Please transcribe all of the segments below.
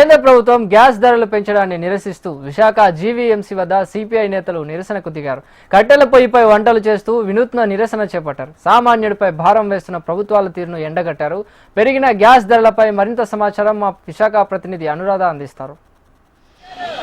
కేంద్ర ప్రభుత్వం గ్యాస్ ధరలు పెంచడాన్ని నిరసిస్తూ విశాఖ జీవీఎంసీ వద్ద సిపిఐ నేతలు నిరసనకు దిగారు. కట్టెల పొయ్యిపై వంటలు చేస్తూ వినూత్న నిరసన చేపట్టారు. సామాన్యుడిపై భారం వేస్తున్న ప్రభుత్వాల తీరును ఎండగట్టారు. పెరిగిన గ్యాస్ ధరలపై మరింత సమాచారం మా విశాఖ ప్రతినిధి అనురాధ అందిస్తారు.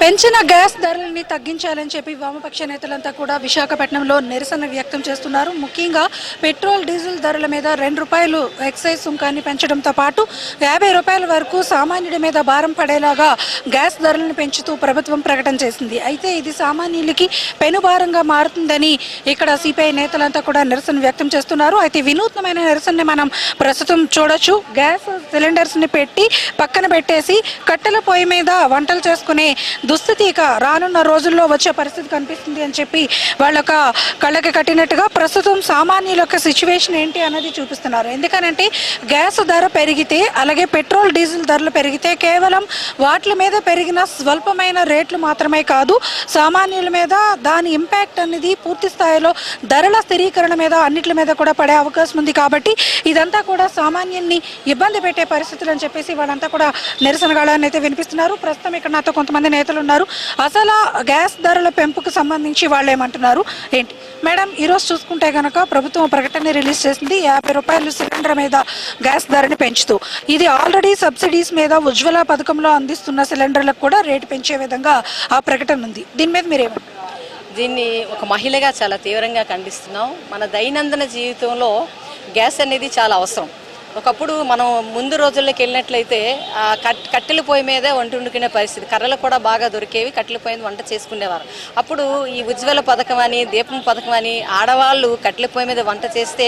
పెంచిన గ్యాస్ ధరలని తగ్గించాలని చెప్పి వామపక్ష నేతలంతా కూడా విశాఖపట్నంలో నిరసన వ్యక్తం చేస్తున్నారు. ముఖ్యంగా పెట్రోల్ డీజిల్ ధరల మీద ₹2 ఎక్సైజ్ సుంకాన్ని పెంచడంతో పాటు ₹50 వరకు సామాన్యుడి మీద భారం పడేలాగా గ్యాస్ ధరలను పెంచుతూ ప్రభుత్వం ప్రకటన చేసింది. అయితే ఇది సామాన్యులకి పెనుభారంగా మారుతుందని ఇక్కడ సిపిఐ నేతలంతా కూడా నిరసన వ్యక్తం చేస్తున్నారు. అయితే వినూత్నమైన నిరసనని మనం ప్రస్తుతం చూడొచ్చు. గ్యాస్ సిలిండర్స్ని పెట్టి పక్కన పెట్టేసి కట్టెల పొయ్యి మీద వంటలు చేసుకునే దుస్థితి ఇక రానున్న రోజుల్లో వచ్చే పరిస్థితి కనిపిస్తుంది అని చెప్పి వాళ్ళొక కళ్ళకి కట్టినట్టుగా ప్రస్తుతం సామాన్యుల యొక్క సిచ్యువేషన్ ఏంటి అన్నది చూపిస్తున్నారు. ఎందుకనంటే గ్యాస్ ధర పెరిగితే, అలాగే పెట్రోల్ డీజిల్ ధరలు పెరిగితే కేవలం వాటి మీద పెరిగిన స్వల్పమైన రేట్లు మాత్రమే కాదు, సామాన్యుల మీద దాని ఇంపాక్ట్ అనేది పూర్తి స్థాయిలో ధరల స్థిరీకరణ మీద అన్నిటి మీద కూడా పడే అవకాశం ఉంది. కాబట్టి ఇదంతా కూడా సామాన్యుల్ని ఇబ్బంది పెట్టే పరిస్థితులు అని చెప్పేసి వాళ్ళంతా కూడా నిరసన గాళాన్ని అయితే వినిపిస్తున్నారు. ప్రస్తుతం ఇక్కడ నాతో కొంతమంది నేతలు ఉన్నారు. అసలు గ్యాస్ ధరల పెంపుకు సంబంధించి వాళ్ళు ఏమంటున్నారు ఏంటి? మేడం, ఈరోజు చూసుకుంటే కనుక ప్రభుత్వం ప్రకటన రిలీజ్ చేసింది ₹50 సిలిండర్ మీద గ్యాస్ ధరని పెంచుతూ. ఇది ఆల్రెడీ సబ్సిడీస్ మీద ఉజ్వల పథకంలో అందిస్తున్న సిలిండర్లకు కూడా రేటు పెంచే విధంగా ఆ ప్రకటన ఉంది. దీని మీద మీరేమంటారు? దీన్ని ఒక మహిళగా చాలా తీవ్రంగా ఖండిస్తున్నాం. మన దైనందిన జీవితంలో గ్యాస్ అనేది చాలా అవసరం. ఒకప్పుడు మనం ముందు రోజుల్లోకి వెళ్ళినట్లయితే కట్టెల పొయ్యి మీదే వంట వండుకునే పరిస్థితి. కర్రలు కూడా బాగా దొరికేవి, కట్టెల పొయ్యి మీద వంట చేసుకునేవారు. అప్పుడు ఈ ఉజ్వల పథకం అని, దీపం పథకం అని ఆడవాళ్ళు కట్టెల పొయ్యి మీద వంట చేస్తే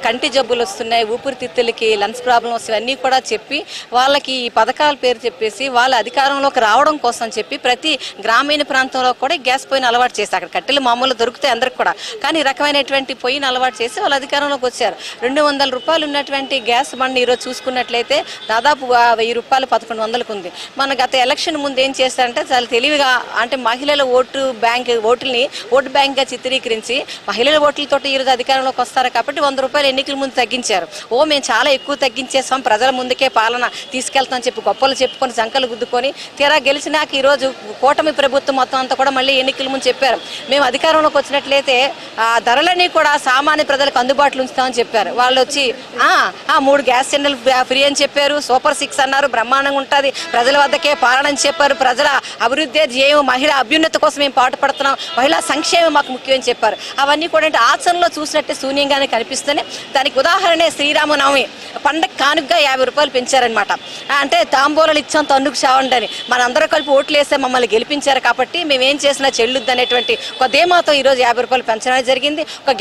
కంటి జబ్బులు వస్తున్నాయి, ఊపిరితిత్తులకి లంగ్స్ ప్రాబ్లమ్స్ ఇవన్నీ కూడా చెప్పి వాళ్ళకి ఈ పథకాల పేరు చెప్పేసి వాళ్ళ అధికారంలోకి రావడం కోసం చెప్పి ప్రతి గ్రామీణ ప్రాంతంలో కూడా గ్యాస్ పొయ్యిని అలవాటు చేసి, అక్కడ కట్టెలు మామూలు దొరుకుతాయి అందరికి కూడా, కానీ ఈ రకమైనటువంటి పొయ్యిని అలవాటు చేసి వాళ్ళ అధికారంలోకి వచ్చారు. ₹200 ఉన్నటువంటి గ్యాస్ బండి ఈరోజు చూసుకున్నట్లయితే దాదాపు ₹1000 1100కు ఉంది. మన గత ఎలక్షన్ ముందు ఏం చేస్తారంటే చాలా తెలివిగా, అంటే మహిళల ఓటు బ్యాంక్గా చిత్రీకరించి మహిళల ఓట్లతో ఈరోజు అధికారంలోకి వస్తారు కాబట్టి ₹100 ఎన్నికల ముందు తగ్గించారు. మేము చాలా ఎక్కువ తగ్గించేస్తాం, ప్రజల ముందుకే పాలన తీసుకెళ్తామని చెప్పి గొప్పలు చెప్పుకొని సంకలు గుద్దుకొని తీరా గెలిచినాక ఈరోజు కూటమి ప్రభుత్వం మొత్తం అంతా కూడా మళ్ళీ ఎన్నికల ముందు చెప్పారు మేము అధికారంలోకి వచ్చినట్లయితే ఆ ధరలన్నీ కూడా సామాన్య ప్రజలకు అందుబాటులో ఉంచుతామని చెప్పారు. వాళ్ళు వచ్చి 3 గ్యాస్ సిలిండర్లు ఫ్రీ అని చెప్పారు, సూపర్ 6 అన్నారు, బ్రహ్మాండంగా ఉంటుంది, ప్రజల వద్దకే పాలన అని చెప్పారు, ప్రజల అభివృద్ధి ధ్యేయం, మహిళా అభ్యున్నతి కోసం మేము పాటుపడుతున్నాం, మహిళా సంక్షేమం మాకు ముఖ్యమని చెప్పారు. అవన్నీ కూడా ఆచరణలో చూసినట్టే శూన్యంగానే కనిపిస్తేనే. దానికి ఉదాహరణ శ్రీరామనవమి పండగ కానుకగా ₹50 పెంచారనమాట. అంటే తాంబూలాలు ఇచ్చాం తన్నుకు చావండి అని మనందరూ కలిపి ఓట్లు వేస్తే మమ్మల్ని గెలిపించారు కాబట్టి మేమేం చేసినా చెల్లుద్ది అనేటువంటి ఒక ధీమాతో ఈరోజు ₹50 పెంచడం జరిగింది. ఒక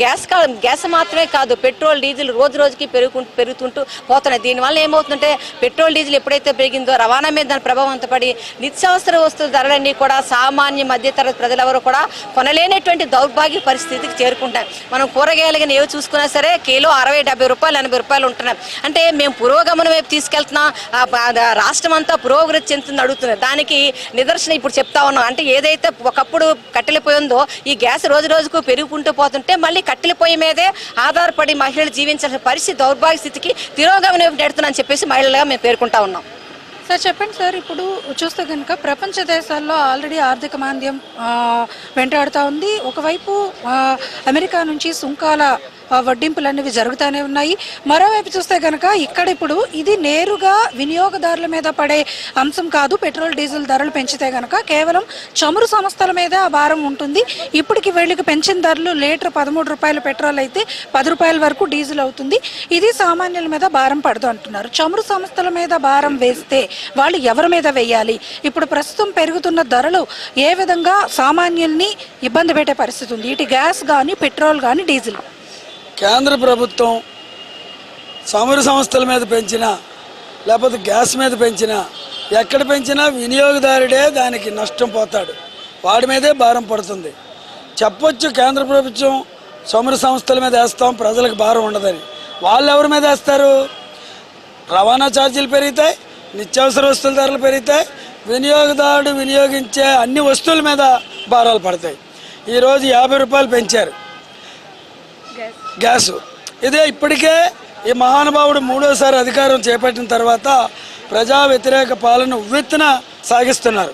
గ్యాస్ మాత్రమే కాదు, పెట్రోల్ డీజిల్ రోజు రోజుకి పెరుగుతుంటూ పోతున్నాయి. దీనివల్ల ఏమవుతుందంటే పెట్రోల్ డీజిల్ ఎప్పుడైతే పెరిగిందో రవాణా మీద దాని ప్రభావం పడి నిత్యావసర వస్తువుల ధరలన్నీ కూడా సామాన్య మధ్యతరగతి ప్రజలెవరూ కూడా కొనలేనటువంటి దౌర్భాగ్య పరిస్థితికి చేరుకుంటాయి. మనం కూరగాయలు కానీ ఏవి చూసుకున్నా సరే కిలో ₹60, ₹70, ₹80 ఉంటున్నాయి. అంటే మేము పురోగమనం వైపు తీసుకెళ్తున్నాం, రాష్ట్రం అంతా పురోగతి చెందుతుంది అడుగుతున్నారు. దానికి నిదర్శనం ఇప్పుడు చెప్తా ఉన్నాం. అంటే ఏదైతే ఒకప్పుడు కట్టెల పొయ్యి ఉందో ఈ గ్యాస్ రోజు రోజుకు పెరుగుకుంటూ పోతుంటే మళ్ళీ కట్టెల పొయ్యి మీదే ఆధారపడి మహిళలు జీవించాల్సిన పరిస్థితి, దౌర్భాగ్య స్థితికి తిరోగమనం వైపు నెడుతుందని చెప్పేసి మహిళలుగా మేము పేర్కొంటా ఉన్నాం. సార్ చెప్పండి సార్, ఇప్పుడు చూస్తే కనుక ప్రపంచ దేశాల్లో ఆల్రెడీ ఆర్థిక మాంద్యం వెంటాడుతూ ఉంది. ఒకవైపు అమెరికా నుంచి సుంకాల వడ్డింపులు అనేవి జరుగుతూనే ఉన్నాయి. మరోవైపు చూస్తే కనుక ఇక్కడ ఇప్పుడు ఇది నేరుగా వినియోగదారుల మీద పడే అంశం కాదు. పెట్రోల్ డీజిల్ ధరలు పెంచితే కనుక కేవలం చమురు సంస్థల మీద ఆ భారం ఉంటుంది. ఇప్పటికి వీళ్ళకి పెంచిన ధరలు లీటర్ ₹13 పెట్రోల్ అయితే ₹10 వరకు డీజిల్ అవుతుంది. ఇది సామాన్యుల మీద భారం పడదు అంటున్నారు. చమురు సంస్థల మీద భారం వేస్తే వాళ్ళు ఎవరి మీద వేయాలి? ఇప్పుడు ప్రస్తుతం పెరుగుతున్న ధరలు ఏ విధంగా సామాన్యుల్ని ఇబ్బంది పెట్టే పరిస్థితి ఉంది? ఇటు గ్యాస్ కానీ పెట్రోల్ కానీ డీజిల్. కేంద్ర ప్రభుత్వం చమురు సంస్థల మీద పెంచినా లేకపోతే గ్యాస్ మీద పెంచినా ఎక్కడ పెంచినా వినియోగదారుడే దానికి నష్టం పోతాడు, వాడి మీదే భారం పడుతుంది. చెప్పొచ్చు కేంద్ర ప్రభుత్వం చమురు సంస్థల మీద వేస్తాం ప్రజలకు భారం ఉండదని, వాళ్ళు ఎవరి మీద వేస్తారు? రవాణా ఛార్జీలు పెరుగుతాయి, నిత్యావసర వస్తువుల ధరలు పెరుగుతాయి, వినియోగదారుడు వినియోగించే అన్ని వస్తువుల మీద భారాలు పడతాయి. ఈరోజు ₹50 పెంచారు గ్యాసు. ఇదే ఇప్పటికే ఈ మహానుభావుడు 3వ సారి అధికారం చేపట్టిన తర్వాత ప్రజా వ్యతిరేక పాలన ఉవ్వెత్తున సాగిస్తున్నారు.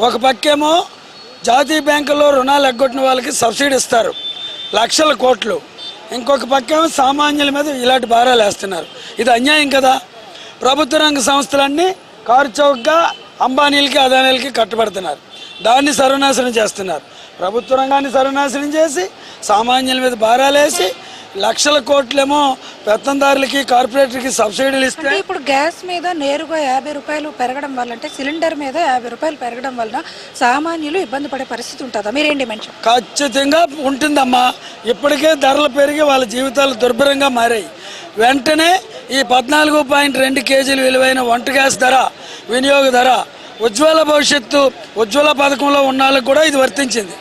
ఒక పక్కేమో జాతీయ బ్యాంకుల్లో రుణాలు ఎగ్గొట్టిన వాళ్ళకి సబ్సిడీ ఇస్తారు లక్షల కోట్లు, ఇంకొక పక్కేమో సామాన్యుల మీద ఇలాంటి భారాలు వేస్తున్నారు. ఇది అన్యాయం కదా. ప్రభుత్వ రంగ సంస్థలన్నీ కారు చౌకగా అంబానీలకి అదానీలకి కట్టబడుతున్నారు, దాన్ని సర్వనాశనం చేస్తున్నారు. ప్రభుత్వ రంగాన్ని సర్వనాశనం చేసి సామాన్యుల మీద భారాలు వేసి లక్షల కోట్లేమో పెత్తందారులకి కార్పొరేటర్కి సబ్సిడీలు ఇస్తే, ఇప్పుడు గ్యాస్ మీద నేరుగా 50 రూపాయలు పెరగడం వల్ల, అంటే సిలిండర్ మీద 50 రూపాయలు పెరగడం వలన సామాన్యులు ఇబ్బంది పడే పరిస్థితి ఉంటుందా? మీరేం డిమాండ్ చేస్తారు? ఖచ్చితంగా ఉంటుందమ్మా. ఇప్పటికే ధరలు పెరిగి వాళ్ళ జీవితాలు దుర్భరంగా మారాయి. వెంటనే ఈ 14.2 కేజీలు విలువైన వంట గ్యాస్ ధర, వినియోగ ధర, ఉజ్వల భవిష్యత్తు ఉజ్వల పథకంలో ఉన్న వాళ్ళకి కూడా ఇది వర్తించింది.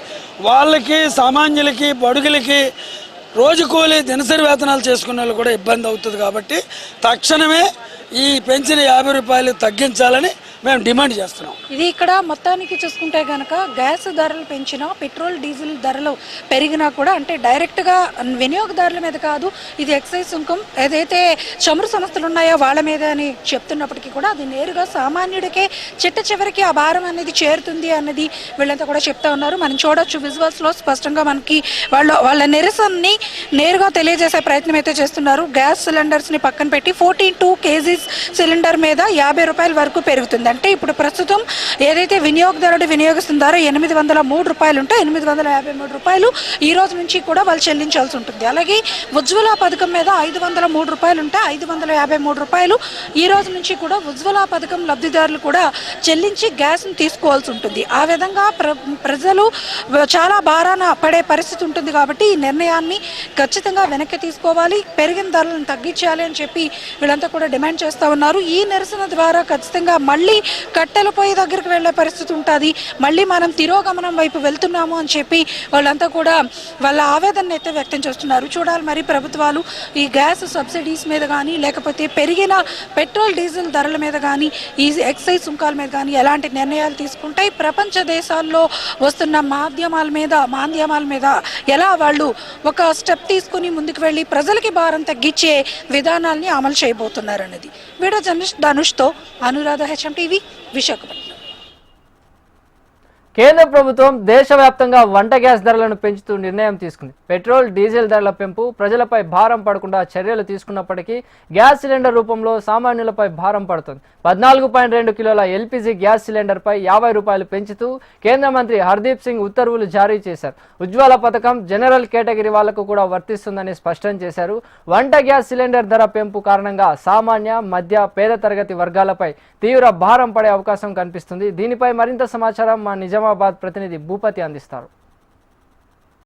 వాళ్ళకి సామాన్యులకి బడుగులకి రోజు కూలి దినసరి వేతనాలు చేసుకునే వాళ్ళు కూడా ఇబ్బంది అవుతుంది. కాబట్టి తక్షణమే ఈ పెంచిన 50 రూపాయలు తగ్గించాలని మేము డిమాండ్ చేస్తున్నాం. ఇది ఇక్కడ మొత్తానికి చూసుకుంటే కనుక గ్యాస్ ధరలు పెంచినా, పెట్రోల్ డీజిల్ ధరలు పెరిగినా కూడా, అంటే డైరెక్ట్గా వినియోగదారుల మీద కాదు, ఇది ఎక్సైజ్ సుంకం ఏదైతే చమురు సంస్థలు ఉన్నాయో వాళ్ళ మీద అని చెప్తున్నప్పటికీ కూడా అది నేరుగా సామాన్యుడికే చిట్ట చివరికి ఆ భారం అనేది చేరుతుంది అన్నది వీళ్ళంతా కూడా చెప్తా ఉన్నారు. మనం చూడొచ్చు విజువల్స్లో స్పష్టంగా మనకి వాళ్ళ నిరసనని నేరుగా తెలియజేసే ప్రయత్నం అయితే చేస్తున్నారు. గ్యాస్ సిలిండర్స్ని పక్కన పెట్టి 42 కేజీస్ సిలిండర్ మీద 50 రూపాయల వరకు పెరుగుతుంది. అంటే ఇప్పుడు ప్రస్తుతం ఏదైతే వినియోగదారుడు వినియోగిస్తున్నారో 803 రూపాయలు ఉంటే 853 రూపాయలు ఈ రోజు నుంచి కూడా వాళ్ళు చెల్లించాల్సి ఉంటుంది. అలాగే ఉజ్వల పథకం మీద 503 రూపాయలు ఉంటే 553 రూపాయలు ఈ రోజు నుంచి కూడా ఉజ్వల పథకం లబ్ధిదారులు కూడా చెల్లించి గ్యాస్ను తీసుకోవాల్సి ఉంటుంది. ఆ విధంగా ప్రజలు చాలా భారాన పడే పరిస్థితి ఉంటుంది. కాబట్టి ఈ నిర్ణయాన్ని ఖచ్చితంగా వెనక్కి తీసుకోవాలి, పెరిగిన ధరలను తగ్గించాలి అని చెప్పి వీళ్ళంతా కూడా డిమాండ్ చేస్తూ ఉన్నారు. ఈ నిరసన ద్వారా ఖచ్చితంగా మళ్ళీ కట్టెల పొయ్యి దగ్గరికి వెళ్లే పరిస్థితి ఉంటుంది. మళ్ళీ మనం తిరోగమనం వైపు వెళ్తున్నాము అని చెప్పి వాళ్ళంతా కూడా వాళ్ళ ఆవేదన అయితే వ్యక్తం చేస్తున్నారు. చూడాలి మరి ప్రభుత్వాలు ఈ గ్యాస్ సబ్సిడీస్ మీద కానీ, లేకపోతే పెరిగిన పెట్రోల్ డీజిల్ ధరల మీద కానీ, ఈ ఎక్సైజ్ సుంకాల మీద కానీ ఎలాంటి నిర్ణయాలు తీసుకుంటాయి, ప్రపంచ దేశాల్లో వస్తున్న మాధ్యమాల మీద ఎలా వాళ్ళు ఒక స్టెప్ తీసుకుని ముందుకు వెళ్ళి ప్రజలకి భారం తగ్గించే విధానాల్ని అమలు చేయబోతున్నారు అన్నది. వీడియో జర్నలిస్ట్ ధనుష్తో అనురాధ, HMTV, విశాఖపట్నం. కేంద్ర ప్రభుత్వం దేశవ్యాప్తంగా వంట గ్యాస్ ధరలను పెంచుతూ నిర్ణయం తీసుకుంది. పెట్రోల్ డీజిల్ ధరల పెంపు ప్రజలపై భారం పడకుండా చర్యలు తీసుకున్నప్పటికీ గ్యాస్ సిలిండర్ రూపంలో సామాన్యులపై భారం పడుతుంది. 14.2 కిలోల LPG గ్యాస్ సిలిండర్పై 50 రూపాయలు పెంచుతూ కేంద్ర మంత్రి హర్దీప్ సింగ్ ఉత్తర్వులు జారీ చేశారు. ఉజ్వల పథకం జనరల్ కేటగిరీ వాళ్లకు కూడా వర్తిస్తుందని స్పష్టం చేశారు. వంట గ్యాస్ సిలిండర్ ధర పెంపు కారణంగా సామాన్య, మధ్య, పేద తరగతి వర్గాలపై తీవ్ర భారం పడే అవకాశం కనిపిస్తుంది. దీనిపై మరింత సమాచారం మా నిజామాబాద్ ప్రతినిధి భూపతి అందిస్తారు.